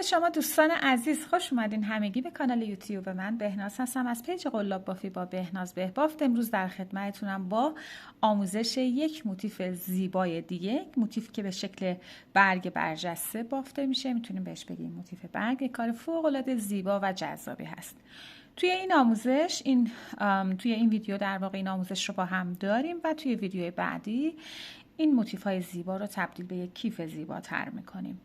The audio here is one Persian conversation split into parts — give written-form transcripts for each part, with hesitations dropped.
شما دوستان عزیز، خوش اومدین همگی به کانال یوتیوب من. بهناز هستم از پیج قلاب بافی با بهناز بهبافت. امروز در خدمتتونم با آموزش یک موتیف زیبای دیگه، یک موتیف که به شکل برگ برجسته بافته میشه. میتونیم بهش بگیم موتیف برگ. کار فوق العاده زیبا و جذابی هست. توی این آموزش توی این ویدیو در واقع این آموزش رو با هم داریم و توی ویدیو بعدی این موتیف های زیبا رو تبدیل به یک کیف زیباتر میکنیم.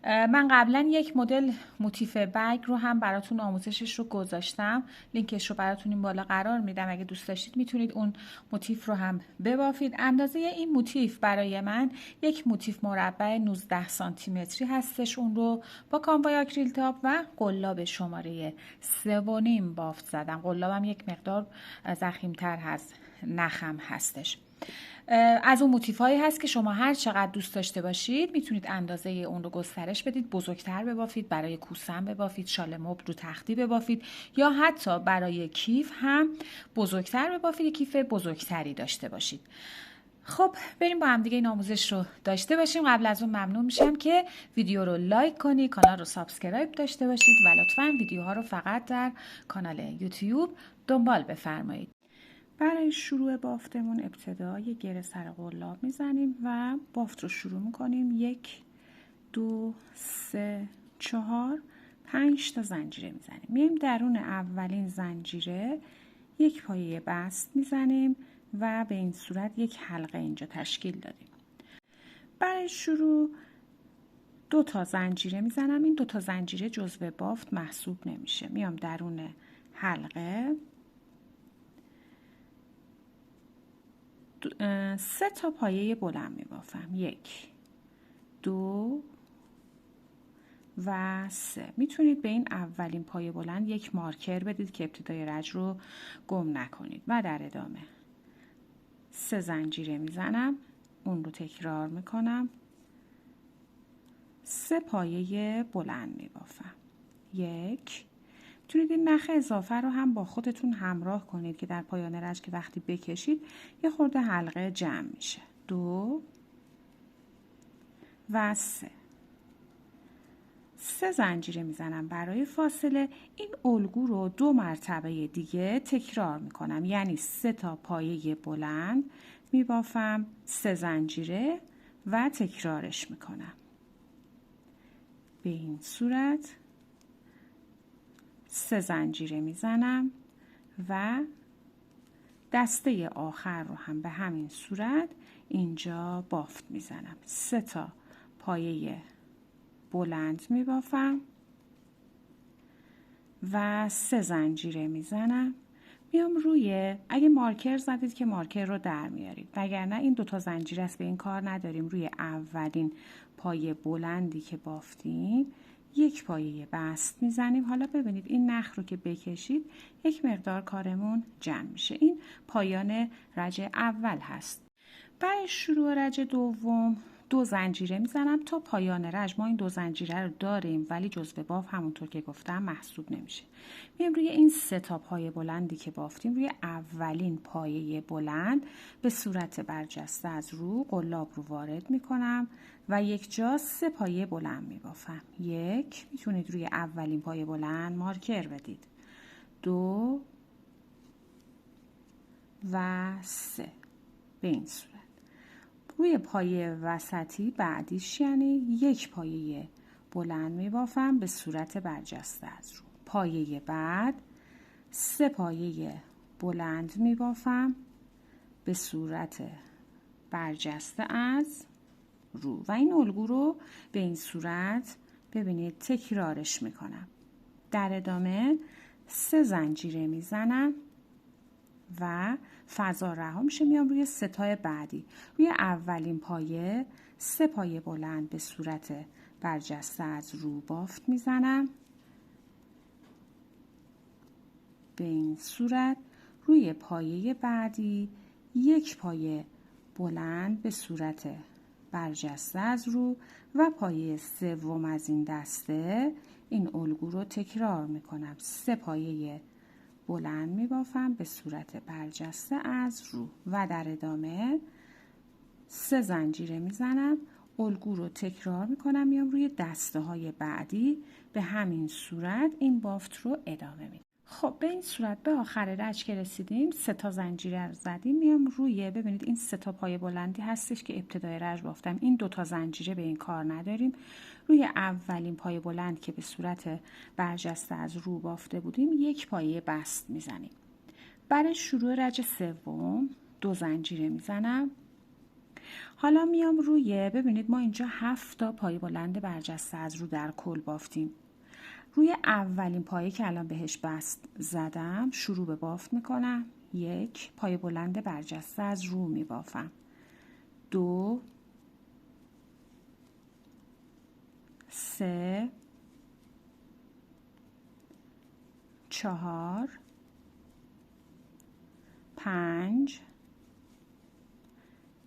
من قبلا یک مدل موتیف برگ رو هم براتون آموزشش رو گذاشتم، لینکش رو براتون این بالا قرار میدم. اگه دوست داشتید میتونید اون موتیف رو هم ببافید. اندازه این موتیف برای من یک موتیف مربع 19 سانتی متری هستش. اون رو با کانوای آکریل تاب و قلاب شماره 3.5 بافت زدم. قلابم یک مقدار ضخیم‌تر از نخم هستش. از اون موتیف هایی هست که شما هر چقدر دوست داشته باشید میتونید اندازه اون رو گسترش بدید، بزرگتر ببافید، برای کوسن ببافید، شال مبل رو تختی ببافید، یا حتی برای کیف هم بزرگتر ببافید، کیف بزرگتری داشته باشید. خب بریم با هم دیگه این آموزش رو داشته باشیم. قبل از اون ممنون میشم که ویدیو رو لایک کنید، کانال رو سابسکرایب داشته باشید و لطفاً ویدیوها رو فقط در کانال یوتیوب دنبال بفرمایید. برای شروع بافتمون ابتدا یک گره سر قلاب میزنیم و بافت رو شروع میکنیم. 1 2 3 4 5 تا زنجیره میزنیم. میایم درون اولین زنجیره یک پایه بست میزنیم و به این صورت یک حلقه اینجا تشکیل دادیم. برای شروع 2 تا زنجیره میزنم. این 2 تا زنجیره جزو بافت محسوب نمیشه. میام درون حلقه 3 تا پایه بلند میبافم. 1 2 و 3. میتونید به این اولین پایه بلند یک مارکر بدید که ابتدای رج رو گم نکنید و در ادامه 3 زنجیره میزنم، اون رو تکرار میکنم، 3 پایه بلند میبافم. 1. میتونید این نخ اضافه رو هم با خودتون همراه کنید که در پایان رج که وقتی بکشید یه خورده حلقه جمع میشه. 2 و 3. 3 زنجیره میزنم برای فاصله. این الگو رو 2 مرتبه دیگه تکرار میکنم، یعنی 3 تا پایه بلند میبافم، 3 زنجیره و تکرارش میکنم. به این صورت 3 زنجیره میزنم و دسته آخر رو هم به همین صورت اینجا بافت میزنم. 3 تا پایه بلند میبافم و 3 زنجیره میزنم. میام روی، اگه مارکر زدید که مارکر رو در میارید، وگرنه این 2 تا زنجیره است، به این کار نداریم. روی اولین پایه بلندی که بافتیم یک پایه بست میزنیم. حالا ببینید این نخ رو که بکشید یک مقدار کارمون جمع میشه. این پایان رج اول هست. برای شروع رج دوم 2 زنجیره میزنم تا پایان رج. ما این 2 زنجیره رو داریم ولی جزو باف همونطور که گفتم محسوب نمیشه. میام روی این 3 تا پایه بلندی که بافتیم روی اولین پایه بلند به صورت برجسته از رو قلاب رو وارد میکنم و یک جا 3 پایه بلند میبافم. 1. میتونید روی اولین پایه بلند مارکر بدید. 2 و 3. به این صورت. روی پایه وسطی بعدیش یعنی یک پایه بلند میبافم به صورت برجسته از رو. پایه بعد 3 پایه بلند میبافم به صورت برجسته از رو و این الگو رو به این صورت ببینید تکرارش میکنم. در ادامه 3 زنجیره میزنم و فضا رها میشه. میام روی 3 تای بعدی روی اولین پایه 3 پایه بلند به صورت برجسته از رو بافت میزنم. به این صورت روی پایه بعدی یک پایه بلند به صورت برجسته از رو و پایه سوم از این دسته این الگو رو تکرار میکنم. 3 پایه بلند میبافم به صورت برجسته از رو و در ادامه 3 زنجیره میزنم، الگو رو تکرار میکنم، میام روی دسته های بعدی به همین صورت این بافت رو ادامه میدم. خب به این صورت به آخر رج که رسیدیم 3 تا زنجیره رو زدیم، میام روی، ببینید این 3 تا پای بلندی هستش که ابتدای رج بافتم، این 2 تا زنجیره به این کار نداریم. روی اولین پای بلند که به صورت برجسته از رو بافته بودیم 1 پایه بست میزنیم. برای شروع رج سوم 2 زنجیره میزنم. حالا میام روی، ببینید ما اینجا 7 تا پای بلند برجسته از رو در کل بافتیم. روی اولین پایه که الان بهش بست زدم شروع به بافت میکنم. 1 پای بلند برجسته از رو میبافم. 2 3 4 5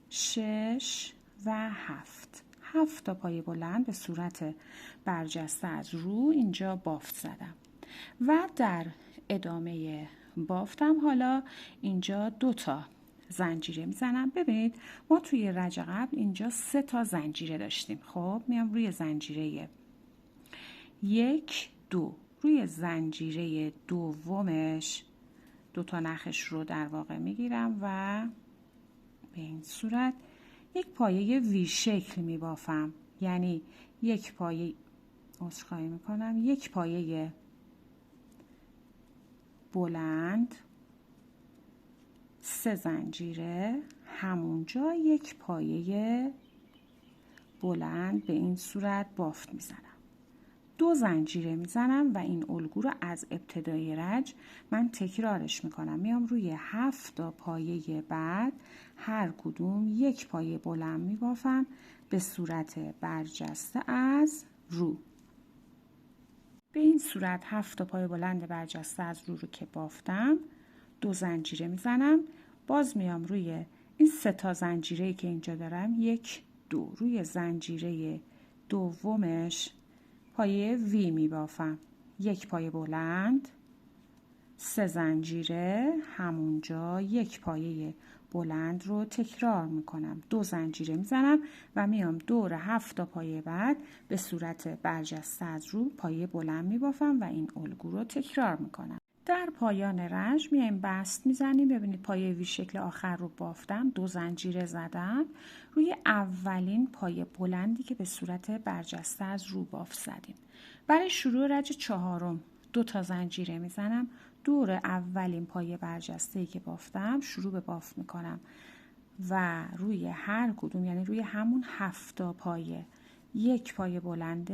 6 و 7. 7 تا پای بلند به صورت برجسته از رو اینجا بافت زدم و در ادامه بافتم حالا اینجا 2 تا زنجیره میزنم. ببینید ما توی رج قبل اینجا 3 تا زنجیره داشتیم. خب میام روی زنجیره 1 2 روی زنجیره دومش 2 تا نخش رو در واقع میگیرم و به این صورت 1 پایه وی شکل می بافم، یعنی 1 پایه، عذرخواهی میکنم، 1 پایه بلند، 3 زنجیره، همونجا 1 پایه بلند به این صورت بافت میزنم. 2 زنجیره میزنم و این الگو رو از ابتدای رج من تکرارش میکنم. میام روی 7 تا پایه بعد هر کدوم 1 پایه بلند میبافم به صورت برجسته از رو. به این صورت 7 تا پایه بلند برجسته از رو که بافتم 2 زنجیره میزنم. باز میام روی این 3 تا زنجیره که اینجا دارم 1 2 روی زنجیره دومش پایه وی می بافم. 1 پایه بلند، 3 زنجیره، همونجا 1 پایه بلند رو تکرار می کنم. 2 زنجیره می زنم و میام دور 7 تا پایه بعد به صورت برجسته از رو پایه بلند می بافم و این الگو رو تکرار می کنم. در پایان رج میایم بست میزنیم. ببینید پایه وی شکل آخر رو بافتم، 2 زنجیره زدم روی اولین پایه بلندی که به صورت برجسته از رو بافت زدیم. برای شروع رج چهارم 2 تا زنجیره میزنم، دور اولین پایه برجسته‌ای که بافتم شروع به بافت میکنم و روی هر کدوم، یعنی روی همون 7 تا پایه 1 پایه بلند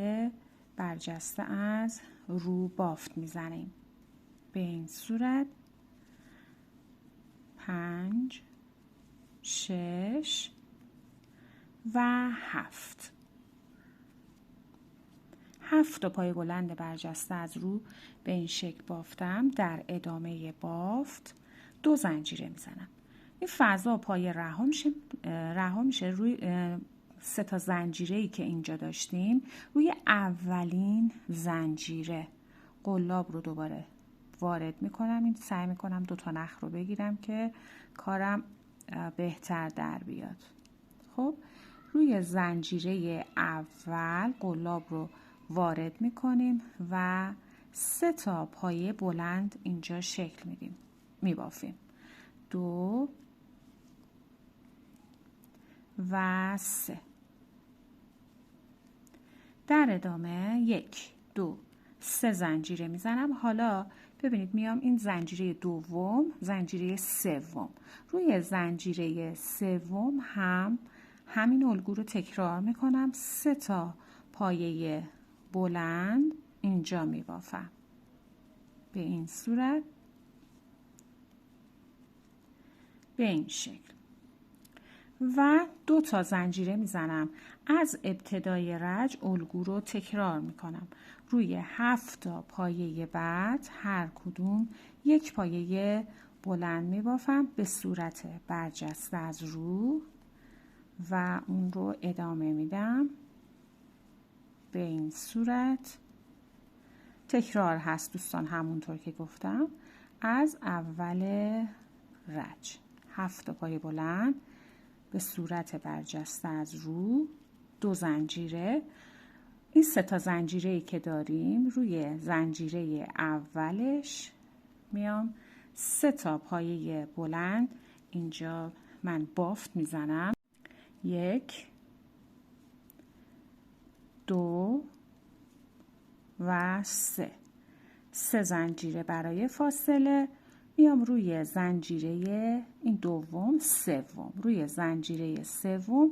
برجسته از رو بافت میزنیم. به این صورت 5 6 و 7. 7 تا پای بلند برجسته از رو به این شکل بافتم. در ادامه بافت 2 زنجیره میزنم. این فضا پای رها میشه روی 3 تا زنجیره‌ای که اینجا داشتیم. روی اولین زنجیره قلاب رو دوباره وارد میکنم. این سعی میکنم 2 تا نخ رو بگیرم که کارم بهتر در بیاد. خب روی زنجیره اول قلاب رو وارد میکنیم و 3 تا پایه بلند اینجا شکل میدیم، میبافیم. 2 و 3. در ادامه 1 2 3 زنجیره میزنم. حالا ببینید میام این زنجیره دوم، زنجیره سوم، روی زنجیره سوم هم همین الگو رو تکرار میکنم. 3 تا پایه بلند اینجا میبافم به این صورت، به این شکل و 2 تا زنجیره میزنم. از ابتدای رج الگو رو تکرار میکنم. روی 7 تا پایه بعد هر کدوم 1 پایه بلند میبافم به صورت برجسته از رو و اون رو ادامه میدم به این صورت. تکرار هست دوستان، همونطور که گفتم از اول رج 7 تا پایه بلند به صورت برجسته از رو 2 زنجیره. این 3 تا زنجیره‌ای که داریم روی زنجیره اولش میام 3 تا پایه بلند اینجا من بافت میزنم. 1 2 و 3 زنجیره برای فاصله. میام روی زنجیره این دوم سوم، روی زنجیره سوم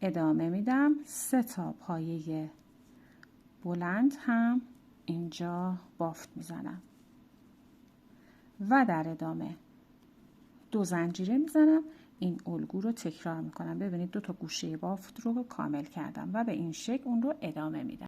ادامه میدم. 3 تا پایه بلند هم اینجا بافت میزنم و در ادامه 2 زنجیره میزنم. این الگو رو تکرار میکنم. ببینید 2 تا گوشه بافت رو کامل کردم و به این شکل اون رو ادامه میدم.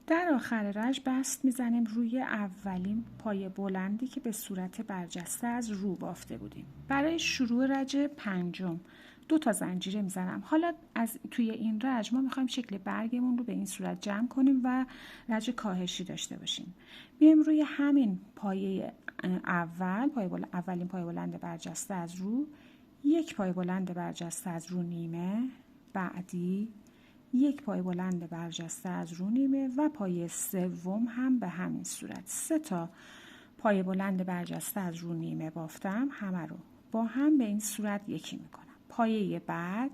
در آخر رج بست میزنیم روی اولین پایه بلندی که به صورت برجسته از رو بافته بودیم. برای شروع رج پنجم 2 تا زنجیره میزنم. حالا از توی این رج ما میخوایم شکل برگمون رو به این صورت جمع کنیم و رج کاهشی داشته باشیم. میایم روی همین پایه اول، اولین پایه بلند برجسته از رو، 1 پایه بلند برجسته از رو نیمه، بعدی 1 پایه بلند برجسته از رو نیمه و پایه سوم هم به همین صورت. 3 تا پایه بلند برجسته از رو نیمه بافتم، همه رو با هم به این صورت یکی میکنم. پایه بعد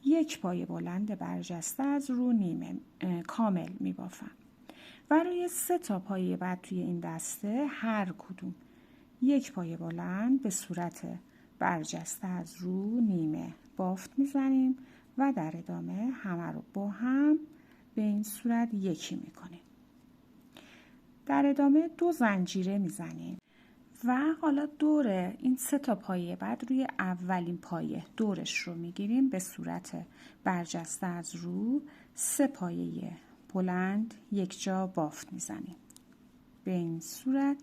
1 پایه بلند برجسته از رو نیمه کامل میبافم و روی 3 تا پایه بعد توی این دسته هر کدوم 1 پایه بلند به صورت برجسته از رو نیمه بافت میزنیم و در ادامه همه رو با هم به این صورت یکی میکنیم. در ادامه 2 زنجیره میزنیم و حالا دور این 3 تا پایه بعد روی اولین پایه دورش رو میگیریم به صورت برجسته از رو. 3 پایه بلند یک جا بافت میزنیم به این صورت.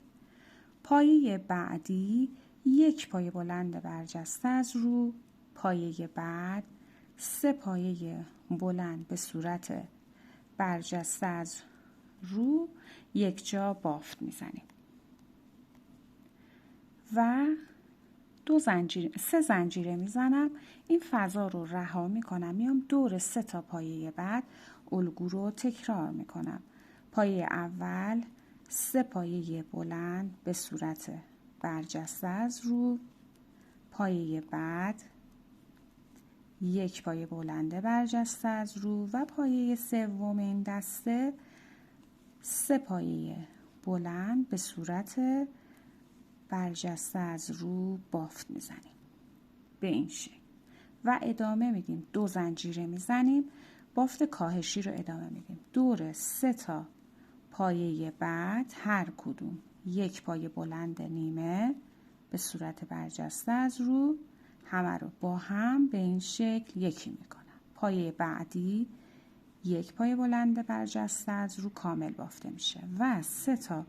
پایه بعدی 1 پایه بلند برجسته از رو، پایه بعد 3 پایه بلند به صورت برجسته از رو یک جا بافت میزنیم و 3 زنجیره میزنم. این فضا رو رها میکنم. میام دور 3 تا پایه بعد الگو رو تکرار میکنم. پایه اول 3 پایه بلند به صورت برجسته از رو، پایه بعد 1 پایه بلند برجسته از رو و پایه سوم این دسته 3 پایه بلند به صورت برجسته از رو بافت میزنیم به این شکل و ادامه میدیم. 2 زنجیره میزنیم، بافت کاهشی رو ادامه میدیم. دور 3 تا پایه بعد هر کدوم 1 پایه بلند نیمه به صورت برجسته از رو، همه رو با هم به این شکل یکی میکنم. پایه بعدی 1 پایه بلند برجسته از رو کامل بافته میشه و 3 تا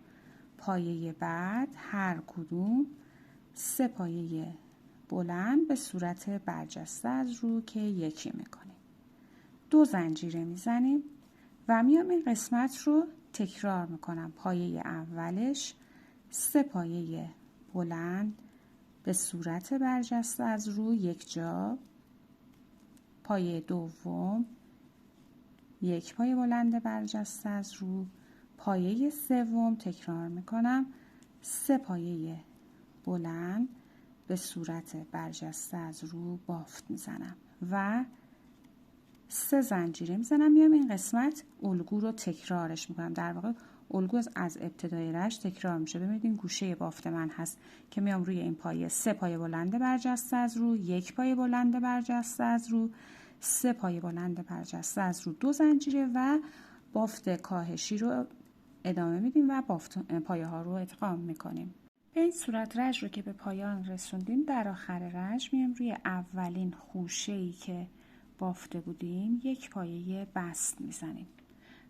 پایه بعد هر کدوم 3 پایه بلند به صورت برجسته از رو که یکی میکنیم. 2 زنجیره میزنیم و میام این قسمت رو تکرار میکنم. پایه اولش 3 پایه بلند به صورت برجسته از رو یک جا، پایه دوم 1 پایه بلند برجسته از رو، پایه سوم تکرار میکنم 3 پایه بلند به صورت برجسته از رو بافت میزنم و 3 زنجیره میزنم. میام این قسمت الگو رو تکرارش میکنم. در واقع الگو از ابتدای رشت تکرار میشه. ببینید این گوشه بافت من هست که میام روی این پایه 3 پایه بلند برجسته از رو، 1 پایه بلند برجسته از رو، 3 پایه بلند برجسته از رو، 2 زنجیره و بافت کاهشی رو ادامه میدیم و بافت پایه ها رو ادغام میکنیم. به این صورت رج رو که به پایان رسوندیم، در آخر رج میام روی اولین خوشه‌ای که بافته بودیم 1 پایه بست میزنیم.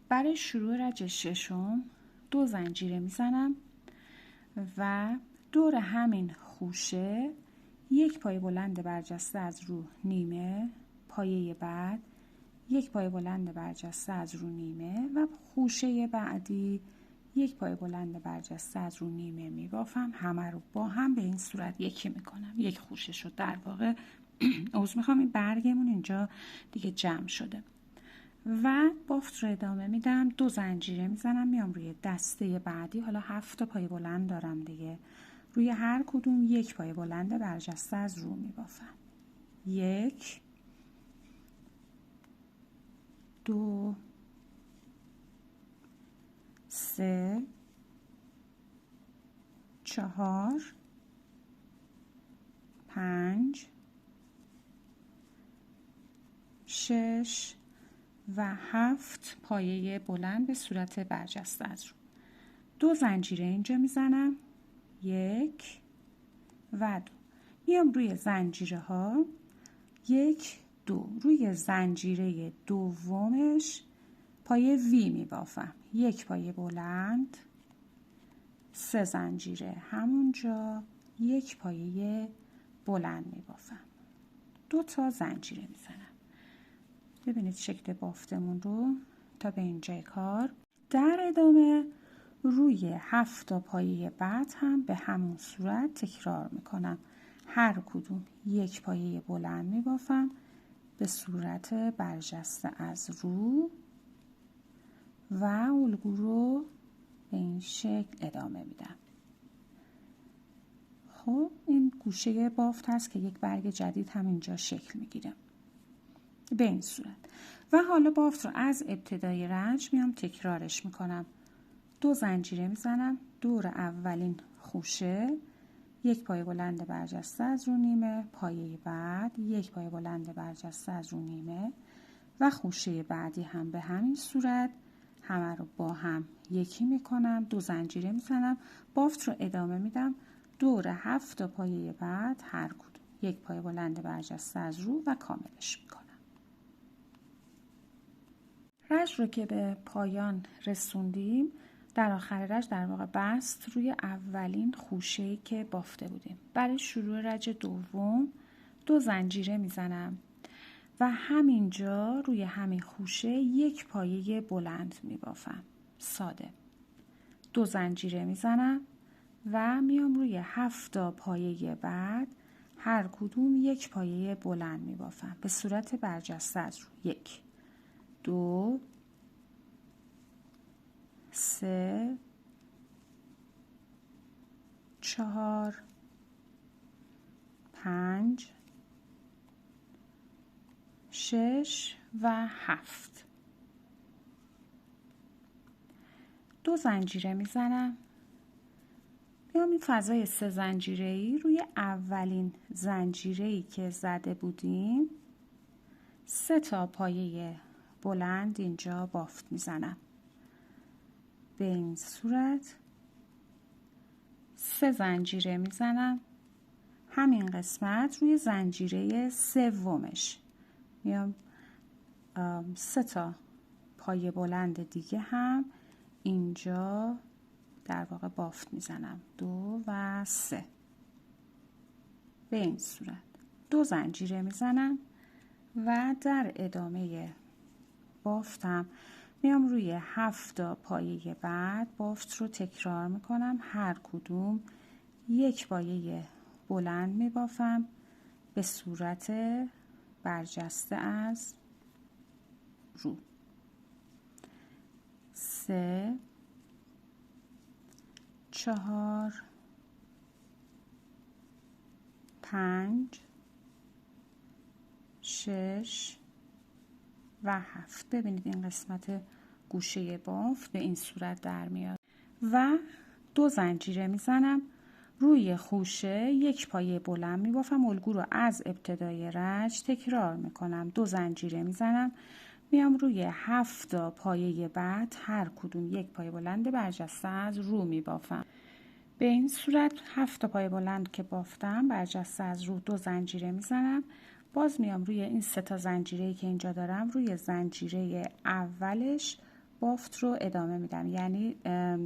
برای شروع رج ششم 2 زنجیره میزنم و دور همین خوشه 1 پایه بلند برجسته از رو نیمه، پایه بعد 1 پایه بلند برجسته از رو نیمه و خوشه بعدی 1 پایه بلند برجسته از رو نیمه میبافم. همه رو با هم به این صورت یکی میکنم. 1 خوشه شد در واقع عذر میخوام، این برگمون اینجا دیگه جمع شده. و بافت رو ادامه میدم، 2 زنجیره میزنم، میام روی دسته بعدی. حالا 7 تا پای بلند دارم دیگه، روی هر کدوم 1 پای بلند برجسته از رو میبافم. 1 2 3 4 5 6 و 7 پایه بلند به صورت برجسته از رو. 2 زنجیره اینجا میزنم، 1 و 2. میام روی زنجیره ها 1 2، روی زنجیره دومش پایه وی میبافم، 1 پایه بلند، 3 زنجیره همونجا، 1 پایه بلند میبافم، 2 تا زنجیره میزنم. ببینید شکل بافتمون رو تا به اینجای کار. در ادامه روی 7 تا پایه بعد هم به همون صورت تکرار میکنم، هر کدوم 1 پایه بلند میبافم به صورت برجسته از رو و الگو رو به این شکل ادامه میدم. خب این گوشه بافت هست که یک برگ جدید هم اینجا شکل میگیره به این صورت. و حالا بافت رو از ابتدای رنج میام تکرارش میکنم، 2 زنجیره میزنم دور اولین خوشه، 1 پایه بلند برجسته از رو نیمه، پایه بعد 1 پایه بلند برجسته از رو نیمه و خوشه بعدی هم به همین صورت، همه رو با هم یکی میکنم، 2 زنجیره میزنم، بافت رو ادامه میدم دور 7 تا پایه بعد هر کدوم 1 پایه بلند برجسته از رو و کاملش میکنم. رنج رو که به پایان رسوندیم، در آخر رنج در واقع بست روی اولین خوشه‌ای که بافته بودیم. برای شروع رنج دوم 2 زنجیره میزنم و همینجا روی همین خوشه 1 پایه بلند میبافم، ساده. 2 زنجیره میزنم و میام روی 7 تا پایه بعد هر کدوم 1 پایه بلند میبافم به صورت برجسته از رو. 1 2 3 4 5 6 و 7. 2 زنجیره میزنم، میام این فضای 3 زنجیره‌ای روی اولین زنجیره‌ای که زده بودیم 3 تا پایه بلند اینجا بافت میزنم به این صورت. 3 زنجیره میزنم، همین قسمت روی زنجیره سومش میام 3 تا پایه بلند دیگه هم اینجا در واقع بافت میزنم، 2 و 3 به این صورت. 2 زنجیره میزنم و در ادامه بافتم میام روی 7 تا پایه بعد بافت رو تکرار میکنم، هر کدوم 1 پایه بلند میبافم به صورت برجسته از رو. 3 4 5 6 و 7. ببینید این قسمت گوشه بافت به این صورت در میاد و 2 زنجیره میزنم روی خوشه 1 پایه بلند میبافم، الگو رو از ابتدای رنج تکرار میکنم، 2 زنجیره میزنم، میام روی 7 تا پایه بعد هر کدوم 1 پایه بلند برجسته از رو میبافم به این صورت. 7 تا پایه بلند که بافتم برجسته از رو 2 زنجیره میزنم، باز میام روی این 3 تا زنجیره‌ای که اینجا دارم روی زنجیره اولش بافت رو ادامه میدم، یعنی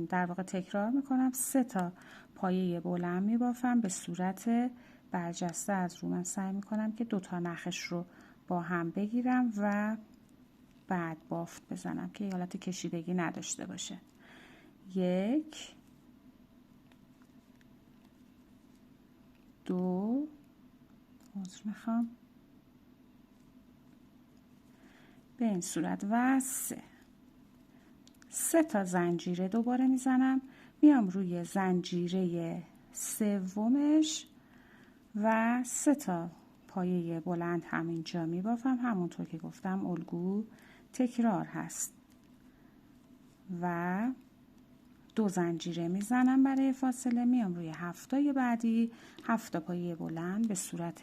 در واقع تکرار میکنم 3 تا پایه بلند میبافم به صورت برجسته از رو. من سعی میکنم که 2 تا نخش رو با هم بگیرم و بعد بافت بزنم که حالت کشیدگی نداشته باشه. 1 2 عذر میخوام به این صورت و 3 تا زنجیره دوباره میزنم، میام روی زنجیره سومش و 3 تا پایه بلند همینجا میبافم. همونطور که گفتم الگو تکرار هست و 2 زنجیره میزنم برای فاصله، میام روی هفتای بعدی 7 تا پایه بلند به صورت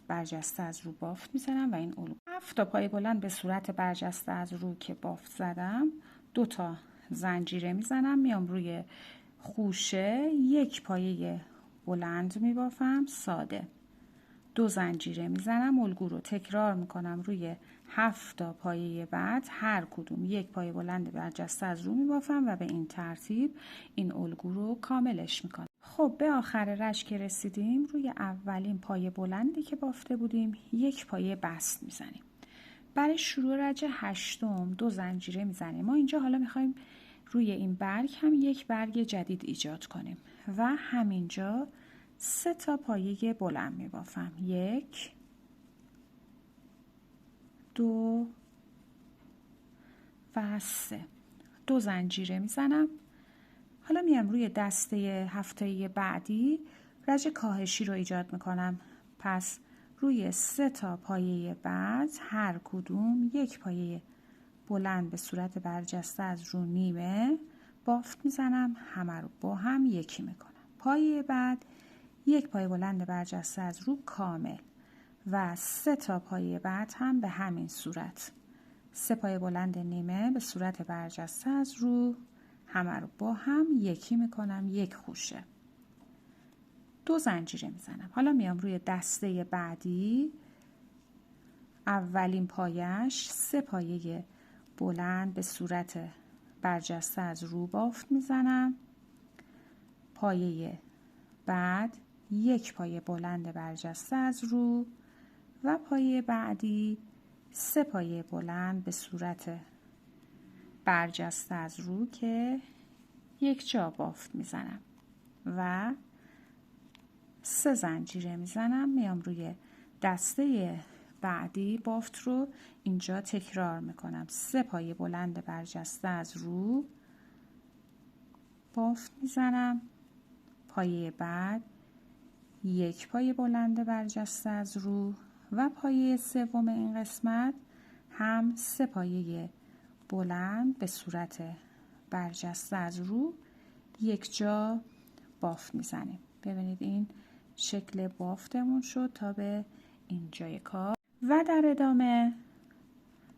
برجسته از رو بافت میزنم و این الگو 7 تا پایه بلند به صورت برجسته از رو که بافت زدم 2 تا زنجیره میزنم، میام روی خوشه 1 پایه بلند میبافم ساده، 2 زنجیره میزنم، الگو رو تکرار میکنم روی 7 تا پایه بعد هر کدوم 1 پایه بلند برجسته از رو میبافم و به این ترتیب این الگو رو کاملش میکنم. خب به آخر رشک که رسیدیم، روی اولین پایه بلندی که بافته بودیم 1 پایه بست میزنیم. برای شروع رج 8 2 زنجیره میزنیم. ما اینجا حالا میخوایم روی این برگ هم 1 برگ جدید ایجاد کنیم و همینجا 3 تا پایه بلند میبافم. 1 2 و 3. 2 زنجیره میزنم. حالا میام روی دسته هفتایی بعدی رج کاهشی رو ایجاد میکنم. پس روی 3 تا پایه بعد هر کدوم 1 پایه بلند به صورت برجسته از رو نیمه بافت میزنم، همه رو با هم یکی میکنم. پایه بعد 1 پایه بلند برجسته از رو کامل و 3 تا پایه بعد هم به همین صورت 3 پایه بلند نیمه به صورت برجسته از رو، همه رو با هم یکی میکنم، 1 خوشه. 2 زنجیره میزنم. حالا میام روی دسته بعدی اولین پایش 3 پایه بلند به صورت برجسته از رو بافت میزنم. پایه بعد 1 پایه بلند برجسته از رو و پایه بعدی 3 پایه بلند به صورت برجسته از رو که یک جا بافت میزنم و 3 زنجیره میزنم. میام روی دسته بعدی بافت رو اینجا تکرار میکنم. 3 پایه بلند برجسته از رو بافت میزنم. پایه بعد 1 پایه بلند برجسته از رو و پایه سوم این قسمت هم 3 پایه بلند به صورت برجسته از رو یک جا بافت میزنیم. ببینید این شکل بافتمون شد تا به اینجای کار و در ادامه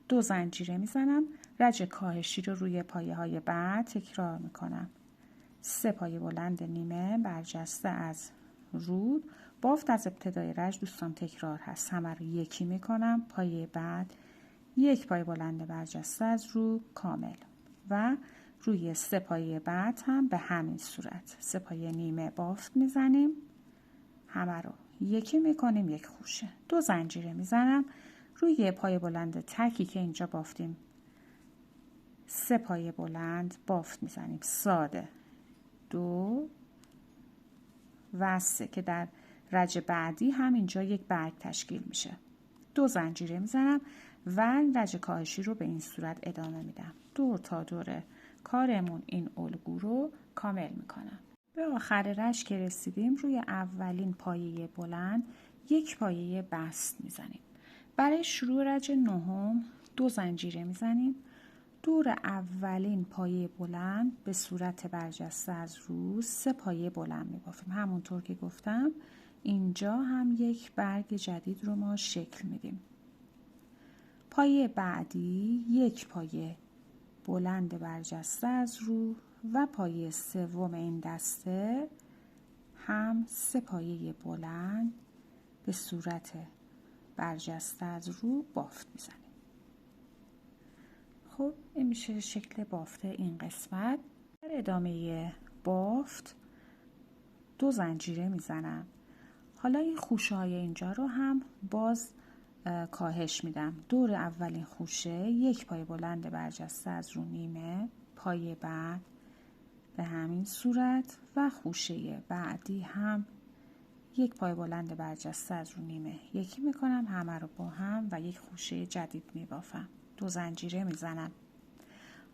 2 زنجیره میزنم. رج کاهشی رو روی پایه های بعد تکرار میکنم. 3 پایه بلند نیمه برجسته از رو بافت از ابتدای رج دوستان تکرار هست، همه رو یکی میکنم. پایه بعد 1 پایه بلند برجسته از رو کامل و روی 3 پایه بعد هم به همین صورت 3 پایه نیمه بافت میزنیم، همه رو یکی میکنیم، 1 خوشه. 2 زنجیره میزنم. روی پایه بلند تکی که اینجا بافتیم 3 پایه بلند بافت میزنیم ساده، 2 و 3 که در رج بعدی هم اینجا 1 برگ تشکیل میشه. 2 زنجیره میزنم و رج کاهشی رو به این صورت ادامه میدم. دور تا دور کارمون این الگو رو کامل میکنم. به آخر رشک که رسیدیم، روی اولین پایه بلند 1 پایه بست میزنیم. برای شروع رج نهم 2 زنجیره میزنیم. دور اولین پایه بلند به صورت برجسته از رو 3 پایه بلند میبافیم. همونطور که گفتم اینجا هم 1 برگ جدید رو ما شکل میدیم. پایه بعدی 1 پایه بلند برجسته از رو و پایه سوم این دسته هم 3 پایه بلند به صورت برجسته از رو بافت میزنیم. خب این میشه شکل بافته این قسمت. در ادامه بافت 2 زنجیره میزنم. حالا این خوشه های اینجا رو هم باز کاهش میدم. دور اولین خوشه 1 پایه بلند برجسته از رو نیمه، پایه بعد به همین صورت و خوشه بعدی هم 1 پایه بلند برجسته از رو نیمه یکی میکنم، همه رو با هم و 1 خوشه جدید میبافم. 2 زنجیره میزنم.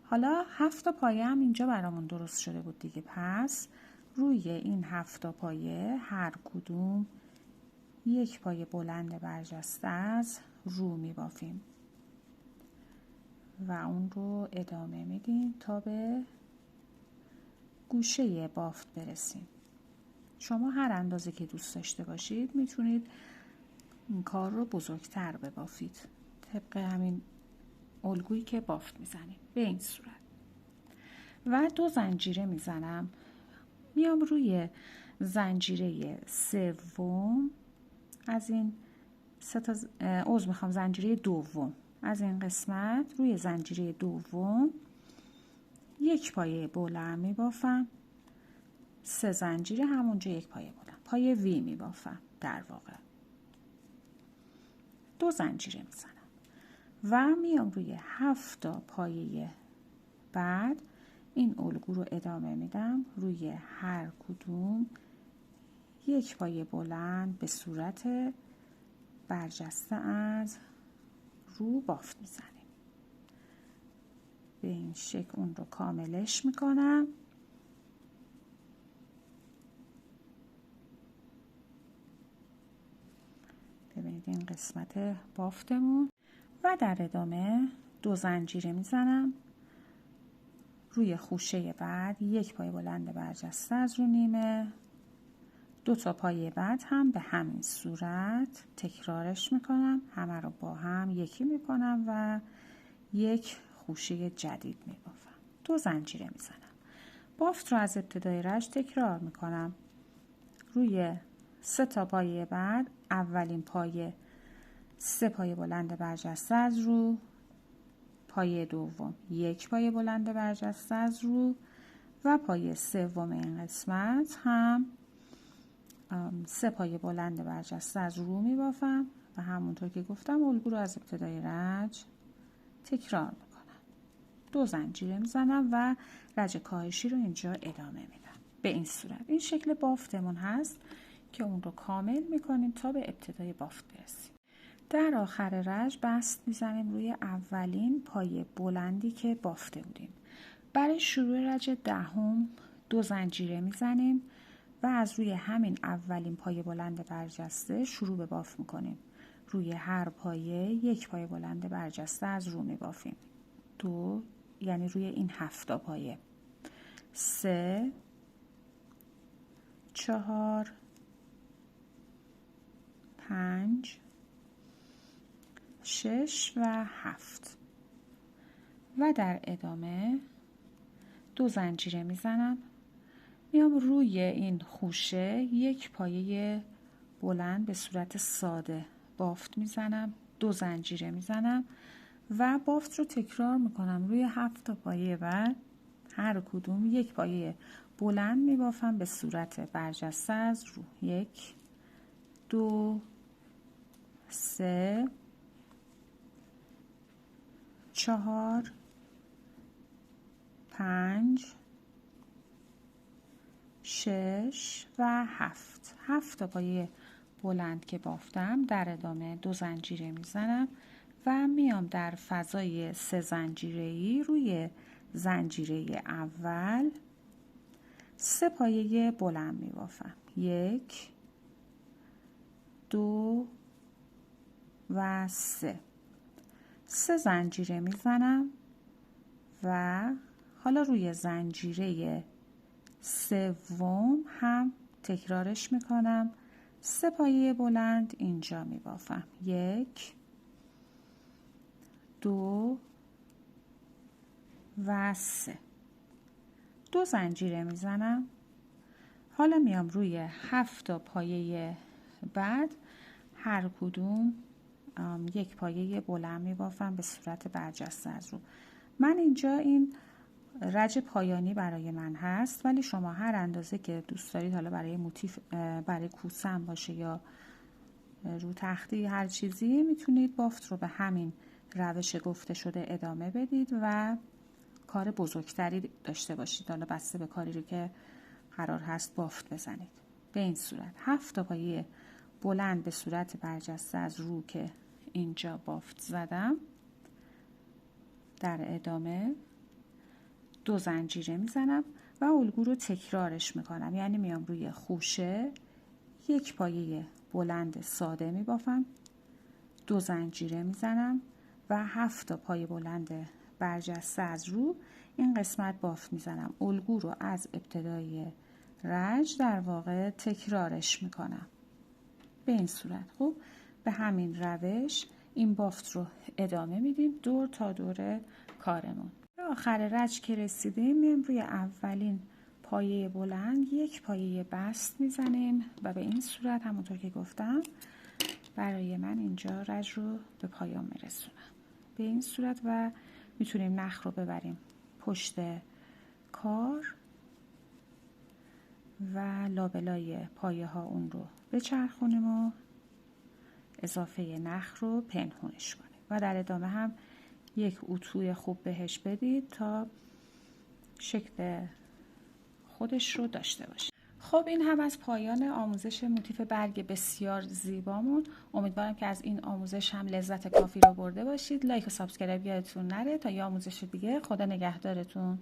حالا 7 تا پایه هم اینجا برامون درست شده بود دیگه، پس روی این 7 تا پایه هر کدوم 1 پایه بلند برجسته از رو میبافیم و اون رو ادامه میدیم تا به گوشه بافت برسیم. شما هر اندازه که دوست داشته باشید میتونید این کار رو بزرگتر ببافید طبق همین الگویی که بافت میزنیم به این صورت. و 2 زنجیره میزنم، میام روی زنجیره سوم از این زنجیره دوم از این قسمت روی زنجیره دوم 1 پایه بلند میبافم، 3 زنجیره همونجا 1 پایه بلند، پایه وی میبافم در واقع. 2 زنجیره میزنم و میام روی 7 تا پایه بعد این الگو رو ادامه میدم، روی هر کدوم 1 پایه بلند به صورت برجسته از رو بافت میزنیم. به این شکل اون رو کاملش میکنم. ببینید این قسمت بافتمون و در ادامه 2 زنجیره میزنم، روی خوشه بعد 1 پایه بلند برجسته از رو نیمه، 2 تا پایه بعد هم به همین صورت تکرارش میکنم، همه رو با هم یکی میکنم و 1 خوشه جدید میبافم. 2 زنجیره میزنم، بافت رو از ابتدای رشت تکرار میکنم، روی 3 تا پایه بعد اولین پایه 3 پایه بلند برجسته از رو، پایه دوم 1 پایه بلند برجسته از رو و پایه سوم این قسمت هم 3 پایه بلند برجسته از رو میبافم و همونطور که گفتم الگو رو از ابتدای رج تکرار میکنم. 2 زنجیره میزنم و رج کاهشی رو اینجا ادامه میدم. به این صورت این شکل بافتمون هست که اون رو کامل میکنیم تا به ابتدای بافت برسیم. در آخر رج بست میزنیم روی اولین پایه بلندی که بافته بودیم. برای شروع رج دهم 2 زنجیره میزنیم و از روی همین اولین پایه بلند برجسته شروع به بافت میکنیم. روی هر پایه 1 پایه بلند برجسته از رو میبافیم. 2 یعنی روی این 7 تا پایه، 3 4 5 6 و 7 و در ادامه 2 زنجیره میزنم، میام روی این خوشه 1 پایه بلند به صورت ساده بافت میزنم، 2 زنجیره میزنم و بافت رو تکرار میکنم. روی 7 تا پایه بعد هر کدوم 1 پایه بلند میبافم به صورت برجسته از رو. 1 2 3 4 5 6 و 7. 7 تا پایه بلند که بافتم در ادامه 2 زنجیره میزنم و میام در فضای 3 زنجیره‌ای روی زنجیره اول 3 پایه بلند میبافم. 1 2 و 3 زنجیره میزنم و حالا روی زنجیره سوم هم تکرارش میکنم، 3 پایه بلند اینجا میبافم. 1 2 و 3 2 زنجیره میزنم. حالا میام روی 7 تا پایه بعد هر کدوم 1 پایه بلند میبافم به صورت برجسته از رو. من اینجا این رج پایانی برای من هست، ولی شما هر اندازه که دوست دارید، حالا برای موتیف، برای کوسه هم باشه یا رو تختی هر چیزی، میتونید بافت رو به همین روش گفته شده ادامه بدید و کار بزرگتری داشته باشید، حالا بسته به کاری رو که قرار هست بافت بزنید. به این صورت 7 تا پایه بلند به صورت برجسته از رو که اینجا بافت زدم در ادامه 2 زنجیره میزنم و الگو رو تکرارش میکنم، یعنی میام روی خوشه 1 پایه بلند ساده میبافم، 2 زنجیره میزنم و 7 تا پایه بلند برجسته از رو این قسمت بافت میزنم. الگو رو از ابتدای رج در واقع تکرارش میکنم به این صورت. خب به همین روش این بافت رو ادامه میدیم دور تا دور کارمون. به آخر رج که رسیدیم میایم روی اولین پایه بلند 1 پایه بست میزنیم و به این صورت همونطور که گفتم برای من اینجا رج رو به پایان میرسونم به این صورت و میتونیم نخ رو ببریم پشت کار و لابلای پایه ها اون رو بچرخونیم و اضافه نخ رو پنهونش کنیم و در ادامه هم 1 اتوی خوب بهش بدید تا شکل خودش رو داشته باشه. خب این هم از پایان آموزش موتیف برگ بسیار زیبامون. امیدوارم که از این آموزش هم لذت کافی رو برده باشید. لایک و سابسکرایب یادتون نره تا یه آموزش دیگه. خدا نگهدارتون.